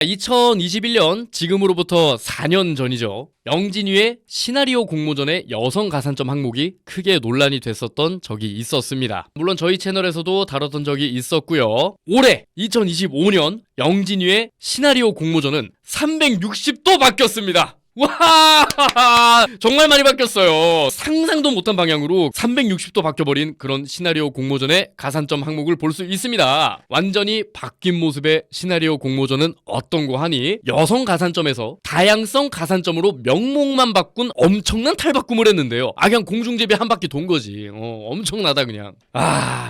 2021년 지금으로부터 4년 전이죠. 영진위의 시나리오 공모전의 여성 가산점 항목이 크게 논란이 됐었던 적이 있었습니다. 물론 저희 채널에서도 다뤘던 적이 있었고요. 올해 2025년 영진위의 시나리오 공모전은 360도 바뀌었습니다. 와, 정말 많이 바뀌었어요. 상상도 못한 방향으로 360도 바뀌어버린 그런 시나리오 공모전의 가산점 항목을 볼 수 있습니다. 완전히 바뀐 모습의 시나리오 공모전은 어떤고 하니 여성 가산점에서 다양성 가산점으로 명목만 바꾼 엄청난 탈바꿈을 했는데요. 그냥 공중제비 한 바퀴 돈 거지. 엄청나다 그냥.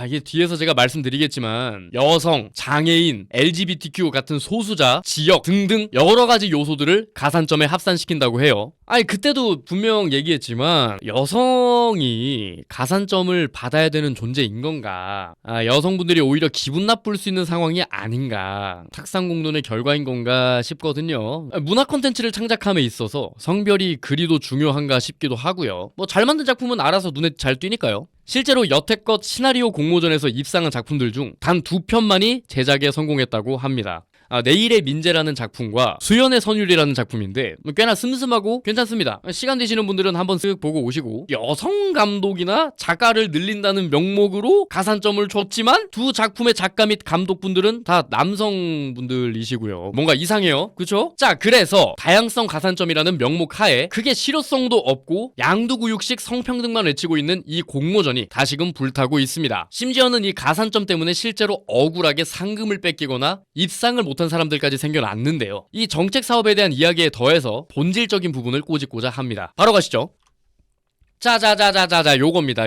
이게 뒤에서 제가 말씀드리겠지만 여성, 장애인, LGBTQ 같은 소수자, 지역 등등 여러 가지 요소들을 가산점에 합산시킨다고 해요. 그때도 분명 얘기했지만 여성이 가산점을 받아야 되는 존재인 건가? 여성분들이 오히려 기분 나쁠 수 있는 상황이 아닌가? 탁상공론의 결과인 건가 싶거든요. 문화 콘텐츠를 창작함에 있어서 성별이 그리도 중요한가 싶기도 하고요. 잘 만든 작품은 알아서 눈에 잘 띄니까요. 실제로 여태껏 시나리오 공모전에서 입상한 작품들 중 단 2편만이 제작에 성공했다고 합니다. 내일의 민재라는 작품과 수연의 선율이라는 작품인데 꽤나 슴슴하고 괜찮습니다. 시간 되시는 분들은 한번 쓱 보고 오시고, 여성 감독이나 작가를 늘린다는 명목으로 가산점을 줬지만 두 작품의 작가 및 감독분들은 다 남성분들이시고요. 뭔가 이상해요. 그쵸? 자, 그래서 다양성 가산점이라는 명목 하에 크게 실효성도 없고 양두구육식 성평등만 외치고 있는 이 공모전이 다시금 불타고 있습니다. 심지어는 이 가산점 때문에 실제로 억울하게 상금을 뺏기거나 입상을 못한 사람들까지 생겨났는데요. 이 정책 사업에 대한 이야기에 더해서 본질적인 부분을 꼬집고자 합니다. 바로 가시죠.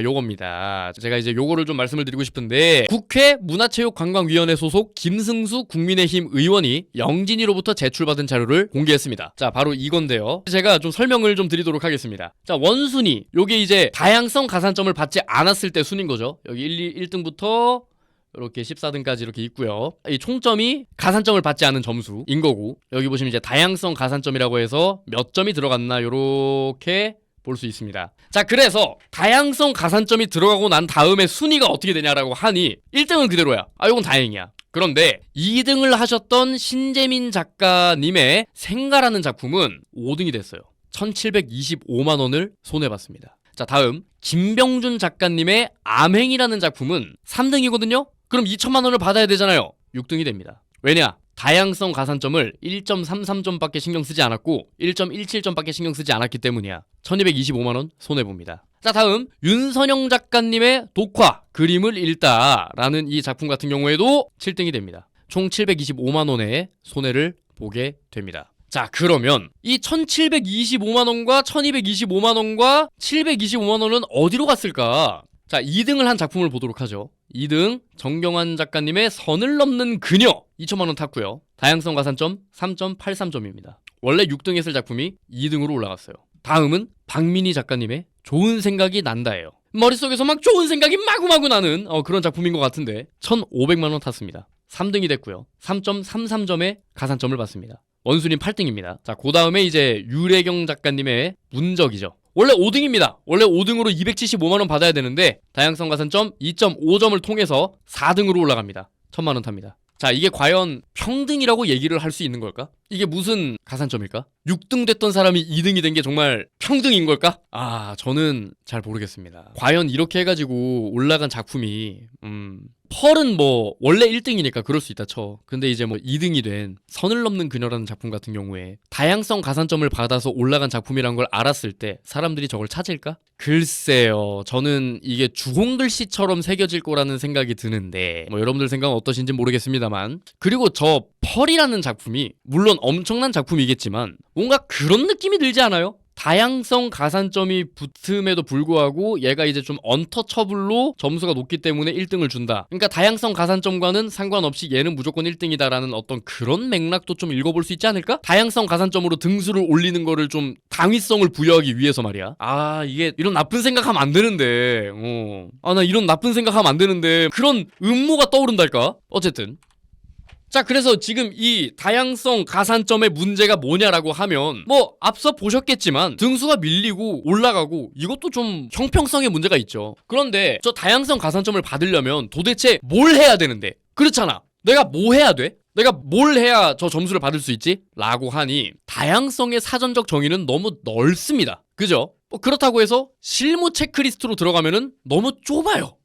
요겁니다. 제가 이제 요거를 좀 말씀을 드리고 싶은데, 국회 문화체육관광위원회 소속 김승수 국민의힘 의원이 영진위로부터 제출받은 자료를 공개했습니다. 자, 바로 이건데요. 제가 좀 설명을 좀 드리도록 하겠습니다. 자, 원순위. 요게 이제 다양성 가산점을 받지 않았을 때 순인 거죠. 여기 1등부터 이렇게 14등까지 이렇게 있고요. 이 총점이 가산점을 받지 않은 점수인 거고, 여기 보시면 이제 다양성 가산점이라고 해서 몇 점이 들어갔나 요렇게 볼 수 있습니다. 자, 그래서 다양성 가산점이 들어가고 난 다음에 순위가 어떻게 되냐라고 하니 1등은 그대로야. 요건 다행이야. 그런데 2등을 하셨던 신재민 작가님의 생가라는 작품은 5등이 됐어요. 1725만 원을 손해봤습니다. 자, 다음 김병준 작가님의 암행이라는 작품은 3등이거든요. 그럼 2천만 원을 받아야 되잖아요. 6등이 됩니다. 왜냐? 다양성 가산점을 1.33점밖에 신경 쓰지 않았고 1.17점밖에 신경 쓰지 않았기 때문이야. 1225만 원 손해봅니다. 자, 다음 윤선영 작가님의 독화 그림을 읽다라는 이 작품 같은 경우에도 7등이 됩니다. 총 725만 원의 손해를 보게 됩니다. 자, 그러면 이 1725만 원과 1225만 원과 725만 원은 어디로 갔을까? 자, 2등을 한 작품을 보도록 하죠. 2등 정경환 작가님의 선을 넘는 그녀 2천만 원 탔고요. 다양성 가산점 3.83점입니다. 원래 6등 했을 작품이 2등으로 올라갔어요. 다음은 박민희 작가님의 좋은 생각이 난다예요. 머릿속에서 막 좋은 생각이 마구마구 나는 그런 작품인 것 같은데 1,500만 원 탔습니다. 3등이 됐고요. 3.33점의 가산점을 받습니다. 원순위 8등입니다. 자, 그 다음에 이제 유래경 작가님의 문적이죠. 원래 5등입니다. 원래 5등으로 275만 원 받아야 되는데 다양성 가산점 2.5점을 통해서 4등으로 올라갑니다. 1,000만 원 탑니다. 자, 이게 과연 평등이라고 얘기를 할 수 있는 걸까? 이게 무슨 가산점일까? 6등 됐던 사람이 2등이 된 게 정말 평등인 걸까? 저는 잘 모르겠습니다. 과연 이렇게 해가지고 올라간 작품이 펄은 원래 1등이니까 그럴 수 있다 쳐. 근데 이제 2등이 된 선을 넘는 그녀라는 작품 같은 경우에 다양성 가산점을 받아서 올라간 작품이란 걸 알았을 때 사람들이 저걸 찾을까? 글쎄요. 저는 이게 주홍글씨처럼 새겨질 거라는 생각이 드는데 여러분들 생각은 어떠신지 모르겠습니다만, 그리고 저 펄이라는 작품이 물론 엄청난 작품이겠지만 뭔가 그런 느낌이 들지 않아요? 다양성 가산점이 붙음에도 불구하고 얘가 이제 좀 언터처블로 점수가 높기 때문에 1등을 준다. 그러니까 다양성 가산점과는 상관없이 얘는 무조건 1등이다라는 어떤 그런 맥락도 좀 읽어볼 수 있지 않을까? 다양성 가산점으로 등수를 올리는 거를 좀 당위성을 부여하기 위해서 말이야. 이게 이런 나쁜 생각하면 안 되는데 나 이런 나쁜 생각하면 안 되는데 그런 음모가 떠오른달까? 어쨌든 자, 그래서 지금 이 다양성 가산점의 문제가 뭐냐라고 하면 앞서 보셨겠지만 등수가 밀리고 올라가고 이것도 좀 형평성의 문제가 있죠. 그런데 저 다양성 가산점을 받으려면 도대체 뭘 해야 되는데? 그렇잖아. 내가 뭐 해야 돼? 내가 뭘 해야 저 점수를 받을 수 있지? 라고 하니 다양성의 사전적 정의는 너무 넓습니다. 그죠? 그렇다고 해서 실무 체크리스트로 들어가면은 너무 좁아요.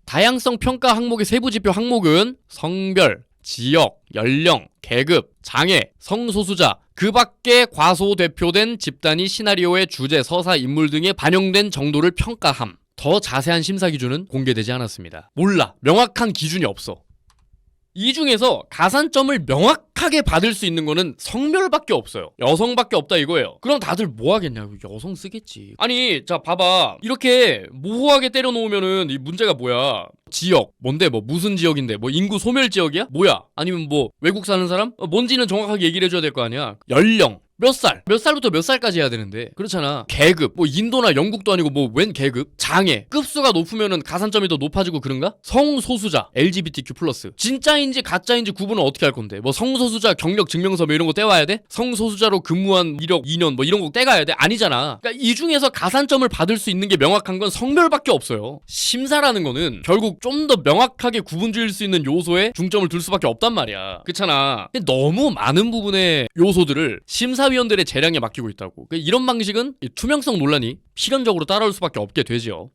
다양성 평가 항목의 세부 지표 항목은 성별, 지역, 연령, 계급, 장애, 성소수자, 그 밖에 과소대표된 집단이 시나리오의 주제, 서사, 인물 등에 반영된 정도를 평가함. 더 자세한 심사 기준은 공개되지 않았습니다. 몰라. 명확한 기준이 없어. 이 중에서 가산점을 명확하게 받을 수 있는 거는 성별밖에 없어요. 여성밖에 없다 이거예요. 그럼 다들 뭐 하겠냐고. 여성 쓰겠지. 아니 자 봐봐. 이렇게 모호하게 때려놓으면은 이 문제가 뭐야. 지역 뭔데 뭐 무슨 지역인데 뭐 인구 소멸 지역이야? 뭐야? 아니면 뭐 외국 사는 사람? 뭔지는 정확하게 얘기를 해줘야 될 거 아니야. 연령 몇 살부터 몇 살까지 해야 되는데 그렇잖아. 계급 뭐 인도나 영국도 아니고 뭐 웬 계급? 장애 급수가 높으면은 가산점이 더 높아지고 그런가? 성소수자 LGBTQ+ 진짜인지 가짜인지 구분은 어떻게 할 건데? 뭐 성소수자 경력 증명서 뭐 이런 거 떼와야 돼? 성소수자로 근무한 이력 2년 뭐 이런 거 떼가야 돼? 아니잖아. 그러니까 이 중에서 가산점을 받을 수 있는 게 명확한 건 성별밖에 없어요. 심사라는 거는 결국 좀 더 명확하게 구분 지을 수 있는 요소에 중점을 둘 수밖에 없단 말이야. 그렇잖아. 근데 너무 많은 부분의 요소들을 심사위원들의 재량에 맡기고 있다고. 이런 방식은 투명성 논란이 필연적으로 따라올 수밖에 없게 되지요.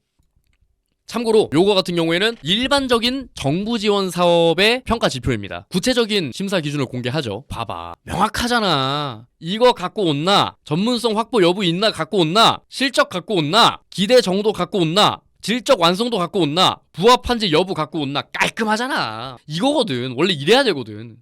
참고로 요거 같은 경우에는 일반적인 정부 지원 사업의 평가 지표입니다. 구체적인 심사 기준을 공개하죠. 봐봐. 명확하잖아. 이거 갖고 온나? 전문성 확보 여부 있나 갖고 온나? 실적 갖고 온나? 기대 정도 갖고 온나? 질적 완성도 갖고 온나? 부합한지 여부 갖고 온나? 깔끔하잖아. 이거거든. 원래 이래야 되거든.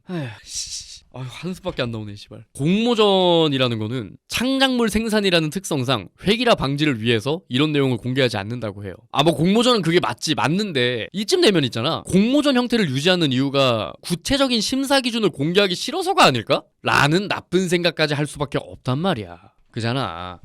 아휴, 한숨밖에 안 나오네, 씨발. 공모전이라는 거는 창작물 생산이라는 특성상 획일화 방지를 위해서 이런 내용을 공개하지 않는다고 해요. 뭐 공모전은 그게 맞는데 이쯤 되면 있잖아. 공모전 형태를 유지하는 이유가 구체적인 심사 기준을 공개하기 싫어서가 아닐까? 라는 나쁜 생각까지 할 수밖에 없단 말이야. 그잖아.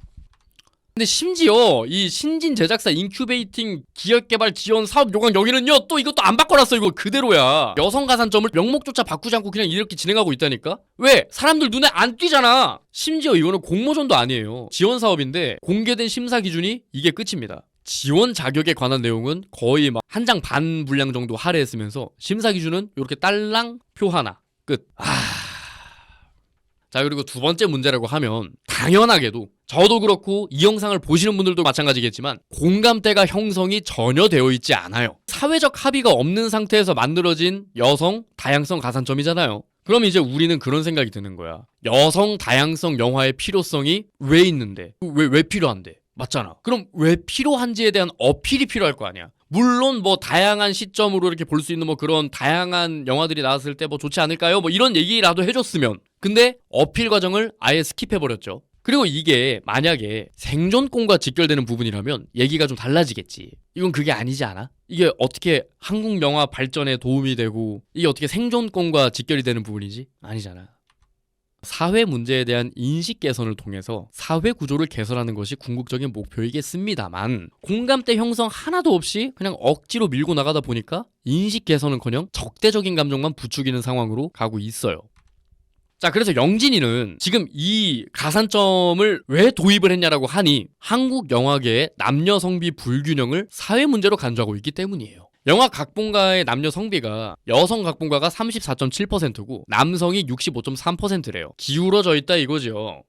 근데 심지어 이 신진 제작사 인큐베이팅 기업개발 지원 사업 요강 여기는요 또 이것도 안 바꿔놨어. 이거 그대로야. 여성 가산점을 명목조차 바꾸지 않고 그냥 이렇게 진행하고 있다니까. 왜? 사람들 눈에 안 띄잖아. 심지어 이거는 공모전도 아니에요. 지원 사업인데 공개된 심사 기준이 이게 끝입니다. 지원 자격에 관한 내용은 거의 막 한 장 반 분량 정도 할애했으면서 심사 기준은 이렇게 딸랑 표 하나 끝. 자, 그리고 두 번째 문제라고 하면 당연하게도 저도 그렇고 이 영상을 보시는 분들도 마찬가지겠지만 공감대가 형성이 전혀 되어 있지 않아요. 사회적 합의가 없는 상태에서 만들어진 여성 다양성 가산점이잖아요. 그럼 이제 우리는 그런 생각이 드는 거야. 여성 다양성 영화의 필요성이 왜 있는데? 왜 필요한데? 맞잖아. 그럼 왜 필요한지에 대한 어필이 필요할 거 아니야. 물론 뭐 다양한 시점으로 이렇게 볼 수 있는 뭐 그런 다양한 영화들이 나왔을 때 뭐 좋지 않을까요? 뭐 이런 얘기라도 해줬으면. 근데 어필 과정을 아예 스킵해버렸죠. 그리고 이게 만약에 생존권과 직결되는 부분이라면 얘기가 좀 달라지겠지. 이건 그게 아니지 않아? 이게 어떻게 한국 영화 발전에 도움이 되고 이게 어떻게 생존권과 직결이 되는 부분이지? 아니잖아. 사회 문제에 대한 인식 개선을 통해서 사회 구조를 개선하는 것이 궁극적인 목표이겠습니다만 공감대 형성 하나도 없이 그냥 억지로 밀고 나가다 보니까 인식 개선은커녕 적대적인 감정만 부추기는 상황으로 가고 있어요. 자, 그래서 영진이는 지금 이 가산점을 왜 도입을 했냐라고 하니 한국 영화계의 남녀 성비 불균형을 사회 문제로 간주하고 있기 때문이에요. 영화 각본가의 남녀 성비가 여성 각본가가 34.7%고 남성이 65.3%래요. 기울어져 있다 이거죠.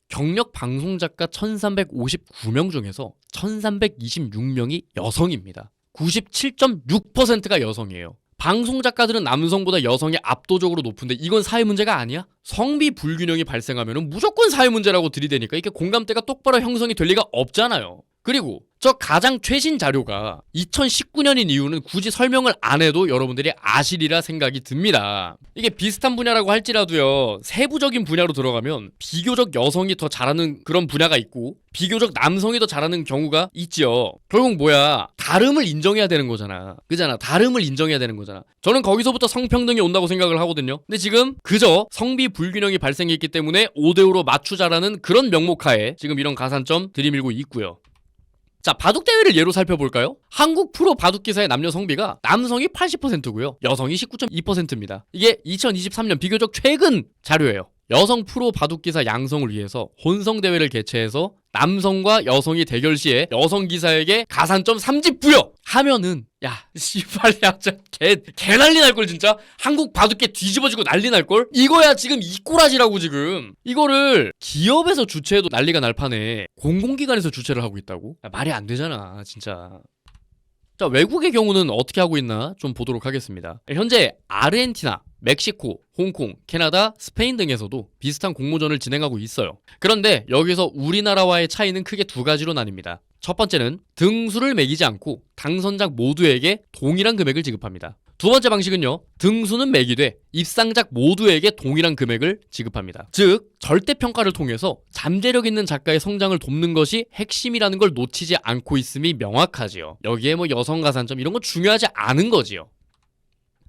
경력 방송작가 1359명 중에서 1326명이 여성입니다. 97.6%가 여성이에요. 방송작가들은 남성보다 여성이 압도적으로 높은데 이건 사회 문제가 아니야? 성비 불균형이 발생하면 무조건 사회 문제라고 들이대니까 이게 공감대가 똑바로 형성이 될 리가 없잖아요. 그리고 저 가장 최신 자료가 2019년인 이유는 굳이 설명을 안 해도 여러분들이 아시리라 생각이 듭니다. 이게 비슷한 분야라고 할지라도요, 세부적인 분야로 들어가면 비교적 여성이 더 잘하는 그런 분야가 있고 비교적 남성이 더 잘하는 경우가 있지요. 결국 뭐야, 다름을 인정해야 되는 거잖아. 그잖아. 다름을 인정해야 되는 거잖아. 저는 거기서부터 성평등이 온다고 생각을 하거든요. 근데 지금 그저 성비 불균형이 발생했기 때문에 5대5로 맞추자라는 그런 명목하에 지금 이런 가산점 들이밀고 있고요. 자, 바둑대회를 예로 살펴볼까요? 한국 프로 바둑기사의 남녀 성비가 남성이 80%고요. 여성이 19.2%입니다. 이게 2023년 비교적 최근 자료예요. 여성 프로 바둑기사 양성을 위해서 혼성대회를 개최해서 남성과 여성이 대결 시에 여성 기사에게 가산점 3집 부여! 하면은 야 씨발 개 난리 날걸 진짜. 한국 바둑계 뒤집어지고 난리 날걸. 이거야 지금 이 꼬라지라고. 지금 이거를 기업에서 주최해도 난리가 날 판에 공공기관에서 주최를 하고 있다고? 야, 말이 안 되잖아 진짜. 자, 외국의 경우는 어떻게 하고 있나 좀 보도록 하겠습니다. 현재 아르헨티나, 멕시코, 홍콩, 캐나다, 스페인 등에서도 비슷한 공모전을 진행하고 있어요. 그런데 여기서 우리나라와의 차이는 크게 두 가지로 나뉩니다. 첫 번째는 등수를 매기지 않고 당선작 모두에게 동일한 금액을 지급합니다. 두 번째 방식은요, 등수는 매기되 입상작 모두에게 동일한 금액을 지급합니다. 즉 절대평가를 통해서 잠재력 있는 작가의 성장을 돕는 것이 핵심이라는 걸 놓치지 않고 있음이 명확하지요. 여기에 뭐 여성 가산점 이런 거 중요하지 않은 거지요.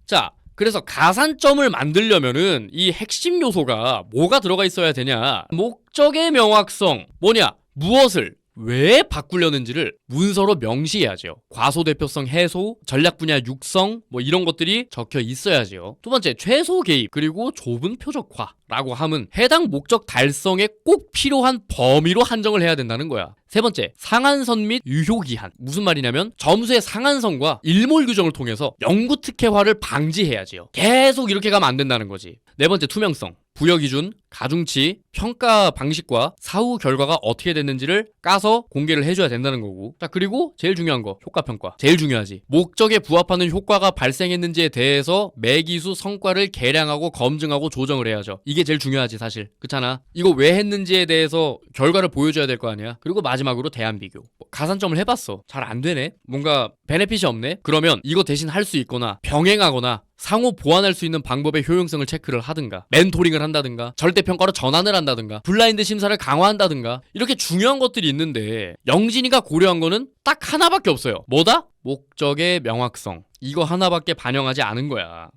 자, 그래서 가산점을 만들려면은 이 핵심 요소가 뭐가 들어가 있어야 되냐? 목적의 명확성. 뭐냐? 무엇을 왜 바꾸려는지를 문서로 명시해야죠. 과소대표성 해소, 전략 분야 육성 뭐 이런 것들이 적혀 있어야지요. 두 번째, 최소 개입 그리고 좁은 표적화라고 함은 해당 목적 달성에 꼭 필요한 범위로 한정을 해야 된다는 거야. 세 번째, 상한선 및 유효기한. 무슨 말이냐면 점수의 상한선과 일몰 규정을 통해서 영구 특혜화를 방지해야지요. 계속 이렇게 가면 안 된다는 거지. 네 번째, 투명성. 부여 기준, 가중치, 평가 방식과 사후 결과가 어떻게 됐는지를 까서 공개를 해줘야 된다는 거고. 자, 그리고 제일 중요한 거, 효과평가. 제일 중요하지. 목적에 부합하는 효과가 발생했는지에 대해서 매기수 성과를 계량하고 검증하고 조정을 해야죠. 이게 제일 중요하지 사실. 그렇잖아. 이거 왜 했는지에 대해서 결과를 보여줘야 될 거 아니야. 그리고 마지막으로 대안 비교. 가산점을 해봤어. 잘 안 되네. 뭔가 베네핏이 없네. 그러면 이거 대신 할 수 있거나 병행하거나 상호 보완할 수 있는 방법의 효용성을 체크를 하든가, 멘토링을 한다든가, 절대평가로 전환을 한다든가, 블라인드 심사를 강화한다든가, 이렇게 중요한 것들이 있는데 영진이가 고려한 거는 딱 하나밖에 없어요. 뭐다? 목적의 명확성. 이거 하나밖에 반영하지 않은 거야.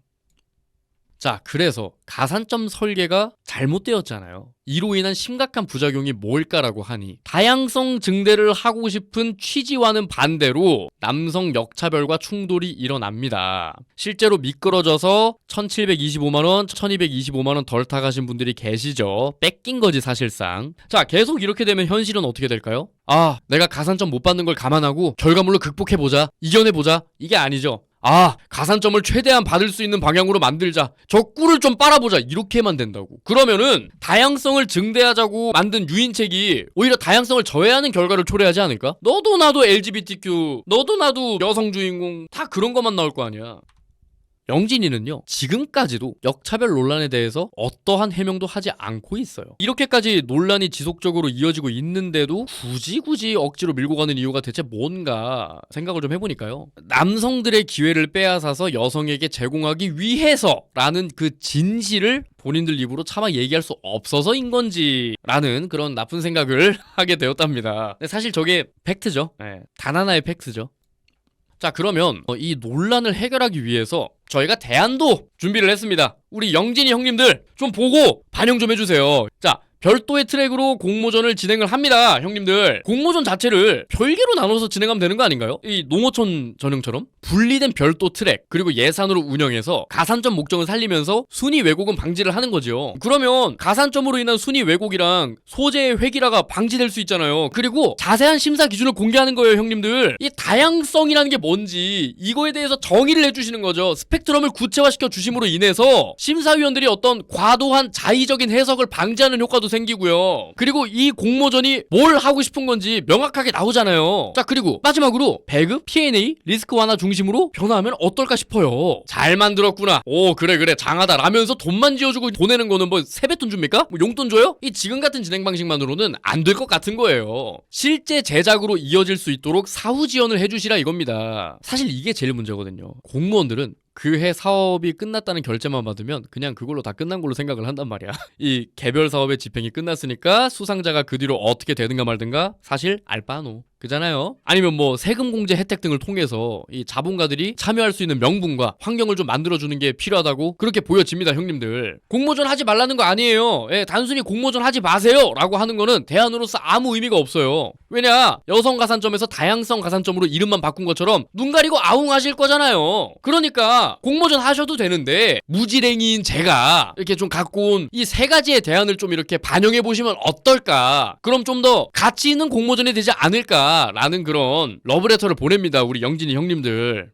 자, 그래서 가산점 설계가 잘못되었잖아요. 이로 인한 심각한 부작용이 뭘까라고 하니, 다양성 증대를 하고 싶은 취지와는 반대로 남성 역차별과 충돌이 일어납니다. 실제로 미끄러져서 1725만원, 1225만원 덜 타가신 분들이 계시죠. 뺏긴 거지 사실상. 자, 계속 이렇게 되면 현실은 어떻게 될까요? 아, 내가 가산점 못 받는 걸 감안하고 결과물로 극복해보자, 이겨내보자, 이게 아니죠. 아, 가산점을 최대한 받을 수 있는 방향으로 만들자, 저 꿀을 좀 빨아보자, 이렇게만 된다고. 그러면은 다양성을 증대하자고 만든 유인책이 오히려 다양성을 저해하는 결과를 초래하지 않을까? 너도 나도 LGBTQ, 너도 나도 여성 주인공, 다 그런 것만 나올 거 아니야. 영진이는요, 지금까지도 역차별 논란에 대해서 어떠한 해명도 하지 않고 있어요. 이렇게까지 논란이 지속적으로 이어지고 있는데도 굳이 억지로 밀고 가는 이유가 대체 뭔가 생각을 좀 해보니까요, 남성들의 기회를 빼앗아서 여성에게 제공하기 위해서라는 그 진실을 본인들 입으로 차마 얘기할 수 없어서인 건지 라는 그런 나쁜 생각을 하게 되었답니다. 사실 저게 팩트죠. 네, 단 하나의 팩트죠. 자, 그러면 이 논란을 해결하기 위해서 저희가 대안도 준비를 했습니다. 우리 영진이 형님들 좀 보고 반영 좀 해주세요. 자, 별도의 트랙으로 공모전을 진행을 합니다. 형님들, 공모전 자체를 별개로 나눠서 진행하면 되는 거 아닌가요? 이 농어촌 전형처럼 분리된 별도 트랙 그리고 예산으로 운영해서 가산점 목적을 살리면서 순위 왜곡은 방지를 하는 거죠. 그러면 가산점으로 인한 순위 왜곡이랑 소재의 획일화가 방지될 수 있잖아요. 그리고 자세한 심사 기준을 공개하는 거예요. 형님들, 이 다양성이라는 게 뭔지 이거에 대해서 정의를 해주시는 거죠. 스펙트럼을 구체화시켜 주심으로 인해서 심사위원들이 어떤 과도한 자의적인 해석을 방지하는 효과도 생기고요. 그리고 이 공모전이 뭘 하고 싶은 건지 명확하게 나오잖아요. 자, 그리고 마지막으로 배급, P&A, 리스크 완화 중심으로 변화하면 어떨까 싶어요. 잘 만들었구나. 오, 그래 장하다 라면서 돈만 지어주고 보내는 거는 뭐 세뱃돈 줍니까? 뭐 용돈 줘요? 이 지금 같은 진행 방식만으로는 안 될 것 같은 거예요. 실제 제작으로 이어질 수 있도록 사후 지원을 해주시라 이겁니다. 사실 이게 제일 문제거든요. 공무원들은 그 해 사업이 끝났다는 결제만 받으면 그냥 그걸로 다 끝난 걸로 생각을 한단 말이야. 이 개별 사업의 집행이 끝났으니까 수상자가 그 뒤로 어떻게 되든가 말든가 사실 알바노. 그잖아요. 아니면 뭐 세금 공제 혜택 등을 통해서 이 자본가들이 참여할 수 있는 명분과 환경을 좀 만들어주는 게 필요하다고 그렇게 보여집니다. 형님들, 공모전 하지 말라는 거 아니에요. 예, 단순히 공모전 하지 마세요 라고 하는 거는 대안으로서 아무 의미가 없어요. 왜냐, 여성 가산점에서 다양성 가산점으로 이름만 바꾼 것처럼 눈 가리고 아웅하실 거잖아요. 그러니까 공모전 하셔도 되는데 무지랭이인 제가 이렇게 좀 갖고 온 이 세 가지의 대안을 좀 이렇게 반영해 보시면 어떨까. 그럼 좀 더 가치 있는 공모전이 되지 않을까 라는 그런 러브레터를 보냅니다. 우리 영진이 형님들.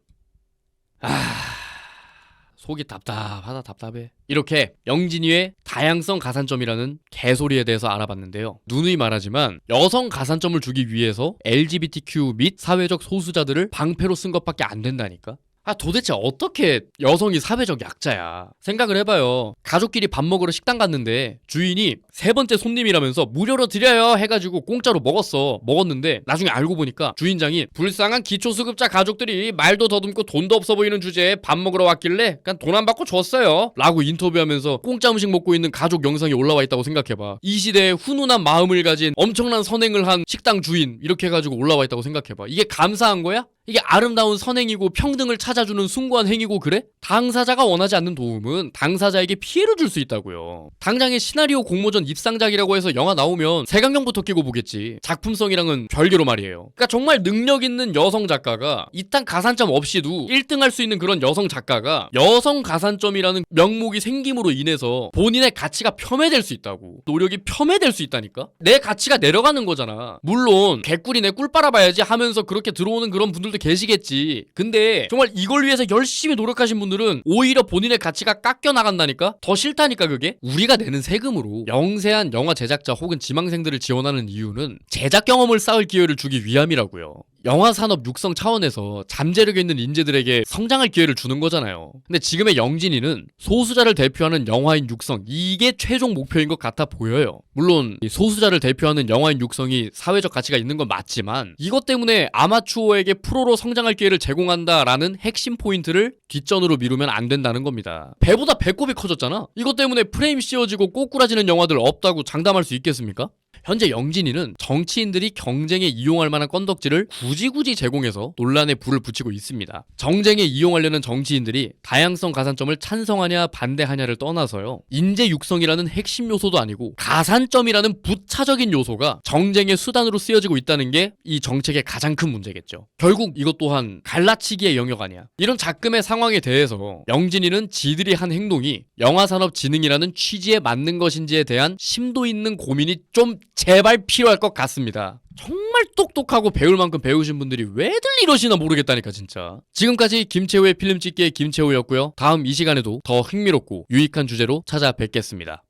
속이 답답해. 이렇게 영진이의 다양성 가산점이라는 개소리에 대해서 알아봤는데요. 누누이 말하지만 여성 가산점을 주기 위해서 LGBTQ 및 사회적 소수자들을 방패로 쓴 것밖에 안 된다니까. 도대체 어떻게 여성이 사회적 약자야. 생각을 해봐요. 가족끼리 밥 먹으러 식당 갔는데 주인이 세 번째 손님이라면서 무료로 드려요 해가지고 공짜로 먹었는데 나중에 알고 보니까 주인장이 불쌍한 기초수급자 가족들이 말도 더듬고 돈도 없어 보이는 주제에 밥 먹으러 왔길래 그냥 돈 안 받고 줬어요 라고 인터뷰하면서 공짜 음식 먹고 있는 가족 영상이 올라와 있다고 생각해봐. 이 시대에 훈훈한 마음을 가진 엄청난 선행을 한 식당 주인 이렇게 해가지고 올라와 있다고 생각해봐. 이게 감사한 거야? 이게 아름다운 선행이고 평등을 찾아주는 숭고한 행위고 그래? 당사자가 원하지 않는 도움은 당사자에게 피해를 줄 수 있다고요. 당장의 시나리오 공모전 입상작이라고 해서 영화 나오면 색안경부터 끼고 보겠지. 작품성이랑은 별개로 말이에요. 그러니까 정말 능력 있는 여성 작가가 이딴 가산점 없이도 1등할 수 있는 그런 여성 작가가 여성 가산점이라는 명목이 생김으로 인해서 본인의 가치가 폄훼될 수 있다고. 노력이 폄훼될 수 있다니까? 내 가치가 내려가는 거잖아. 물론 개꿀이네 꿀 빨아봐야지 하면서 그렇게 들어오는 그런 분들도 계시겠지. 근데 정말 이걸 위해서 열심히 노력하신 분들은 오히려 본인의 가치가 깎여 나간다니까? 더 싫다니까 그게? 우리가 내는 세금으로 영세한 영화 제작자 혹은 지망생들을 지원하는 이유는 제작 경험을 쌓을 기회를 주기 위함이라고요. 영화 산업 육성 차원에서 잠재력 있는 인재들에게 성장할 기회를 주는 거잖아요. 근데 지금의 영진이는 소수자를 대표하는 영화인 육성, 이게 최종 목표인 것 같아 보여요. 물론 소수자를 대표하는 영화인 육성이 사회적 가치가 있는 건 맞지만 이것 때문에 아마추어에게 프로로 성장할 기회를 제공한다라는 핵심 포인트를 뒷전으로 미루면 안 된다는 겁니다. 배보다 배꼽이 커졌잖아? 이것 때문에 프레임 씌워지고 꼬꾸라지는 영화들 없다고 장담할 수 있겠습니까? 현재 영진이는 정치인들이 경쟁에 이용할 만한 건덕지를 굳이 제공해서 논란에 불을 붙이고 있습니다. 정쟁에 이용하려는 정치인들이 다양성 가산점을 찬성하냐 반대하냐를 떠나서요. 인재 육성이라는 핵심 요소도 아니고 가산점이라는 부차적인 요소가 정쟁의 수단으로 쓰여지고 있다는 게 이 정책의 가장 큰 문제겠죠. 결국 이것 또한 갈라치기의 영역 아니야. 이런 작금의 상황에 대해서 영진이는 지들이 한 행동이 영화산업진흥이라는 취지에 맞는 것인지에 대한 심도 있는 고민이 좀 제발 필요할 것 같습니다. 정말 똑똑하고 배울 만큼 배우신 분들이 왜들 이러시나 모르겠다니까 진짜. 지금까지 김채우의 필름찍기의 김채우였고요. 다음 이 시간에도 더 흥미롭고 유익한 주제로 찾아뵙겠습니다.